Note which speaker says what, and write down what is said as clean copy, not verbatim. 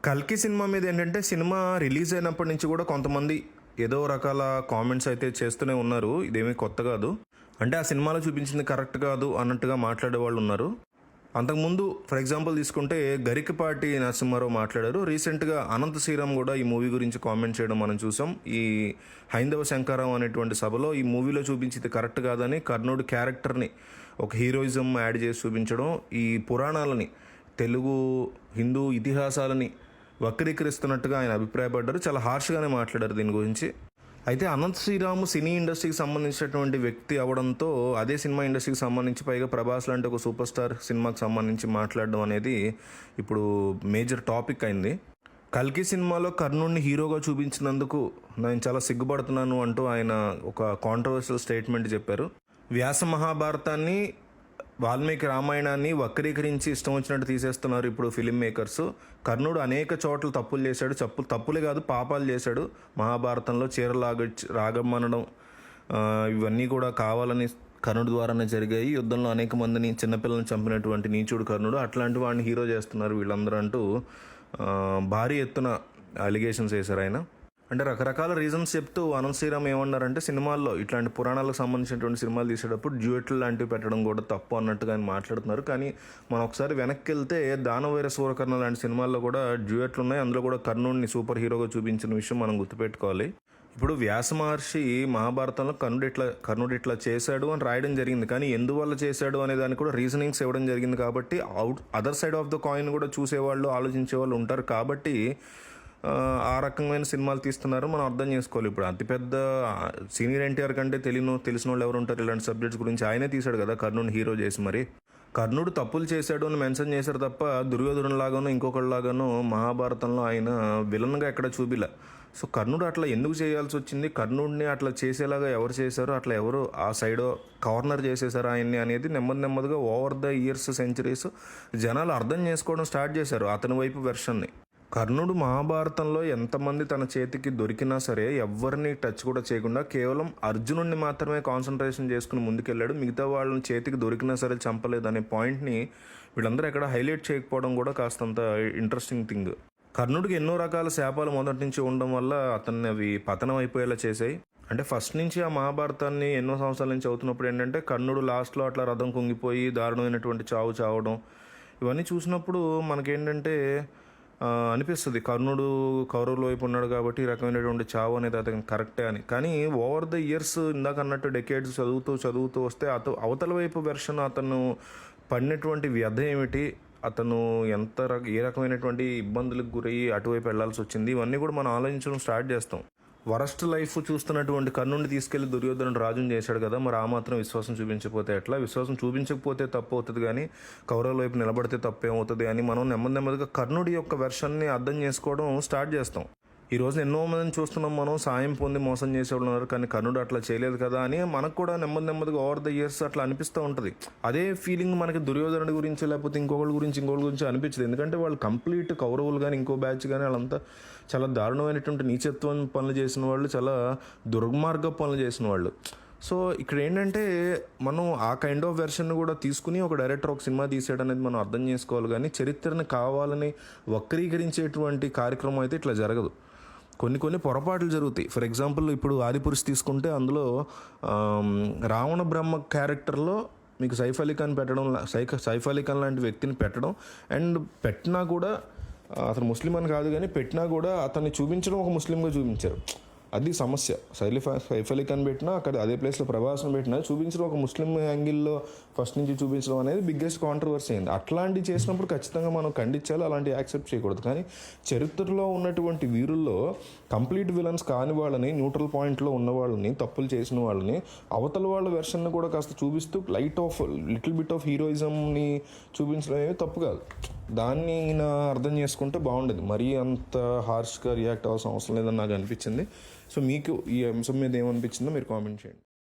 Speaker 1: కల్కి సినిమా మీద ఏంటంటే సినిమా రిలీజ్ అయినప్పటి నుంచి కూడా కొంతమంది ఏదో రకాల కామెంట్స్ అయితే చేస్తూనే ఉన్నారు. ఇదేమీ కొత్త కాదు. అంటే ఆ సినిమాలో చూపించింది కరెక్ట్ కాదు అన్నట్టుగా మాట్లాడే వాళ్ళు ఉన్నారు. అంతకుముందు ఫర్ ఎగ్జాంపుల్ తీసుకుంటే గరికపాటి నరసింహారావు మాట్లాడారు. రీసెంట్గా అనంత శ్రీరామ్ కూడా ఈ మూవీ గురించి కామెంట్ చేయడం మనం చూసాం. ఈ హైందవ శంకరం అనేటువంటి సభలో ఈ మూవీలో చూపించింది కరెక్ట్ కాదని కర్ణుడి క్యారెక్టర్ని ఒక హీరోయిజం యాడ్ చేసి చూపించడం, ఈ పురాణాలని తెలుగు హిందూ ఇతిహాసాలని వక్రీకరిస్తున్నట్టుగా ఆయన అభిప్రాయపడ్డారు. చాలా హార్ష్గానే మాట్లాడారు దీని గురించి. అయితే అనంత్ శ్రీరామ్ సినీ ఇండస్ట్రీకి సంబంధించినటువంటి వ్యక్తి అవడంతో అదే సినిమా ఇండస్ట్రీకి సంబంధించి పైగా ప్రభాస్ లాంటి ఒక సూపర్ స్టార్ సినిమాకి సంబంధించి మాట్లాడడం అనేది ఇప్పుడు మేజర్ టాపిక్ అయింది. కల్కి సినిమాలో కర్ణుడిని హీరోగా చూపించినందుకు నేను చాలా సిగ్గుపడుతున్నాను అంటూ ఆయన ఒక కాంట్రవర్షియల్ స్టేట్మెంట్ చెప్పారు. వ్యాస మహాభారతాన్ని వాల్మీకి రామాయణాన్ని వక్రీకరించి ఇష్టం వచ్చినట్టు తీసేస్తున్నారు ఇప్పుడు ఫిలిం మేకర్స్. కర్ణుడు అనేక చోట్ల తప్పులు చేశాడు, తప్పులే కాదు పాపాలు చేశాడు. మహాభారతంలో రాగమనడం ఇవన్నీ కూడా కావాలని కర్ణుడి ద్వారానే జరిగాయి. యుద్ధంలో అనేక మందిని చిన్నపిల్లల్ని చంపినటువంటి నీచుడు కర్ణుడు, అట్లాంటి వాడిని హీరో చేస్తున్నారు వీళ్ళందరూ అంటూ భారీ ఎత్తున అలిగేషన్స్ వేశారు ఆయన. అంటే రకరకాల రీజన్స్ చెప్తూ అనంత్ శ్రీరామ్ ఏమన్నారంటే సినిమాల్లో ఇట్లాంటి పురాణాలకు సంబంధించినటువంటి సినిమాలు తీసేటప్పుడు డ్యూయెట్లు లాంటివి పెట్టడం కూడా తప్పు అన్నట్టుగా ఆయన మాట్లాడుతున్నారు. కానీ మనం ఒకసారి వెనక్కి వెళ్తే దానవైర సూరకర్ణ లాంటి సినిమాల్లో కూడా డ్యూయెట్లు ఉన్నాయి. అందులో కూడా కర్ణుడిని సూపర్ హీరోగా చూపించిన విషయం మనం గుర్తుపెట్టుకోవాలి. ఇప్పుడు వ్యాస మహర్షి మహాభారతంలో కర్ణుడు ఇట్లా చేశాడు అని రాయడం జరిగింది, కానీ ఎందువల్ల చేశాడు అనే దానికి కూడా రీజనింగ్స్ ఇవ్వడం జరిగింది. కాబట్టి other side of the coin కూడా చూసేవాళ్ళు ఆలోచించేవాళ్ళు ఉంటారు. కాబట్టి ఆ రకమైన సినిమాలు తీస్తున్నారు, మనం అర్థం చేసుకోవాలి. ఇప్పుడు అతిపెద్ద సీనియర్ ఎన్టీఆర్ కంటే తెలిసిన వాళ్ళు ఎవరు ఉంటారు ఇలాంటి సబ్జెక్ట్స్ గురించి? ఆయనే తీశాడు కదా కర్ణుడిని హీరో చేసి. మరి కర్ణుడు తప్పులు చేశాడు అని మెన్షన్ చేశారు తప్ప దుర్యోధనులాగానో ఇంకొకళ్ళలాగానో మహాభారతంలో ఆయన విలన్గా ఎక్కడ చూపిలా. సో కర్ణుడు అట్లా ఎందుకు చేయాల్సి వచ్చింది, కర్ణుడిని అట్లా చేసేలాగా ఎవరు చేశారు, అట్లా ఎవరు ఆ సైడ్ కార్నర్ చేసేసారు ఆయన్ని అనేది నెమ్మదిగా ఓవర్ ద ఇయర్స్ సెంచరీస్ జనాలు అర్థం చేసుకోవడం స్టార్ట్ చేశారు అతని వైపు వెర్షన్ని. కర్ణుడు మహాభారతంలో ఎంతమంది తన చేతికి దొరికినా సరే ఎవరిని టచ్ కూడా చేయకుండా కేవలం అర్జునుడిని మాత్రమే కాన్సన్ట్రేషన్ చేసుకుని ముందుకెళ్ళాడు. మిగతా వాళ్ళని చేతికి దొరికినా సరే చంపలేదు అనే పాయింట్ని వీళ్ళందరూ ఎక్కడ హైలైట్ చేయకపోవడం కూడా కాస్తంత ఇంట్రెస్టింగ్ థింగ్. కర్ణుడికి ఎన్నో రకాల శాపాలు మొదటి నుంచి ఉండడం వల్ల అతన్ని అవి పతనం అయిపోయేలా చేశాయి. అంటే ఫస్ట్ నుంచి ఆ మహాభారతాన్ని ఎన్నో సంవత్సరాల నుంచి అవుతున్నప్పుడు ఏంటంటే కర్ణుడు లాస్ట్లో అట్లా రథం కుంగిపోయి దారుణమైనటువంటి చావడం ఇవన్నీ చూసినప్పుడు మనకేంటంటే అనిపిస్తుంది కర్ణుడు కౌరవుల వైపు ఉన్నాడు కాబట్టి ఈ రకమైనటువంటి చావు అనేది అతనికి కరెక్టే అని. కానీ ఓవర్ ద ఇయర్స్ ఇందాక అన్నట్టు డెకేడ్స్ చదువుతూ వస్తే అవతల వైపు వెర్షన్ అతను పడినటువంటి వ్యధ ఏమిటి, అతను ఏ రకమైనటువంటి ఇబ్బందులకు గురయ్యి అటువైపు వెళ్లాల్సి వచ్చింది, ఇవన్నీ కూడా మనం ఆలోచించడం స్టార్ట్ చేస్తాం. వరస్ట్ లైఫ్ చూస్తున్నటువంటి కర్ణుడిని తీసుకెళ్లి దుర్యోధనుడు రాజుని చేశాడు కదా, మరి ఆ మాత్రం విశ్వాసం చూపించకపోతే ఎట్లా? విశ్వాసం చూపించకపోతే తప్పు అవుతుంది, కానీ కౌరవుల వైపు నిలబడితే తప్పేమవుతుంది అని మనం నెమ్మదిగా కర్ణుడి యొక్క వెర్షన్ని అర్థం చేసుకోవడం స్టార్ట్ చేస్తాం. ఈ రోజు ఎన్నో మందిని చూస్తున్నాం మనం, సాయం పొంది మోసం చేసేవాళ్ళు ఉన్నారు, కానీ కర్ణుడు అట్లా చేయలేదు కదా అని మనకు కూడా నెమ్మదిగా ఓవర్ ద ఇయర్స్ అట్లా అనిపిస్తూ ఉంటుంది. అదే ఫీలింగ్ మనకి దుర్యోధనుడి గురించి లేకపోతే ఇంకొకళ్ళ గురించి అనిపించదు. ఎందుకంటే వాళ్ళు కంప్లీట్ కౌరవులు కానీ ఇంకో బ్యాచ్ కానీ వాళ్ళంతా చాలా దారుణమైనటువంటి నీచత్వం పనులు చేసిన వాళ్ళు, చాలా దుర్మార్గ పనులు చేసిన వాళ్ళు. సో ఇక్కడ ఏంటంటే మనం ఆ కైండ్ ఆఫ్ వెర్షన్ కూడా తీసుకుని ఒక డైరెక్టర్ ఒక సినిమా తీసాడు అనేది మనం అర్థం చేసుకోవాలి. కానీ చరిత్రని కావాలని వక్రీకరించేటువంటి కార్యక్రమం అయితే ఇట్లా జరగదు. కొన్ని పొరపాట్లు జరుగుతాయి. ఫర్ ఎగ్జాంపుల్ ఇప్పుడు ఆదిపురుష్ తీసుకుంటే అందులో రావణ బ్రహ్మ క్యారెక్టర్లో మీకు సైఫ్ అలీ ఖాన్ పెట్టడం, సైఫ్ అలీ ఖాన్ లాంటి వ్యక్తిని పెట్టడం, అండ్ పెట్టినా కూడా అతను ముస్లిం అని కాదు కానీ పెట్టినా కూడా అతన్ని చూపించడం ఒక ముస్లింగా చూపించారు. అది సమస్య. సైఫ్ అలీ ఖాన్ పెట్టినా అక్కడ అదే ప్లేస్లో ప్రభాస్ను పెట్టినా చూపించడం ఒక ముస్లిం యాంగిల్లో ఫస్ట్ నుంచి చూపించడం అనేది బిగ్గెస్ట్ కాంట్రవర్సీ అయింది. అట్లాంటివి చేసినప్పుడు ఖచ్చితంగా మనం ఖండించాలి, అలాంటివి యాక్సెప్ట్ చేయకూడదు. కానీ చరిత్రలో ఉన్నటువంటి వీరుల్లో కంప్లీట్ విలన్స్ కాని వాళ్ళని, న్యూట్రల్ పాయింట్లో ఉన్న వాళ్ళని, తప్పులు చేసిన వాళ్ళని, అవతల వాళ్ళ వెర్షన్ని కూడా కాస్త చూపిస్తూ లిటిల్ బిట్ ఆఫ్ హీరోయిజంని చూపించడం అనేది తప్పు కాదు. దాన్ని అర్థం చేసుకుంటే బాగుండేది. మరీ అంత హార్ష్గా రియాక్ట్ అవ్వాల్సిన అవసరం లేదని నాకు అనిపించింది. సో మీకు ఈ అంశం మీద ఏమనిపించిందో మీరు కామెంట్ చేయండి.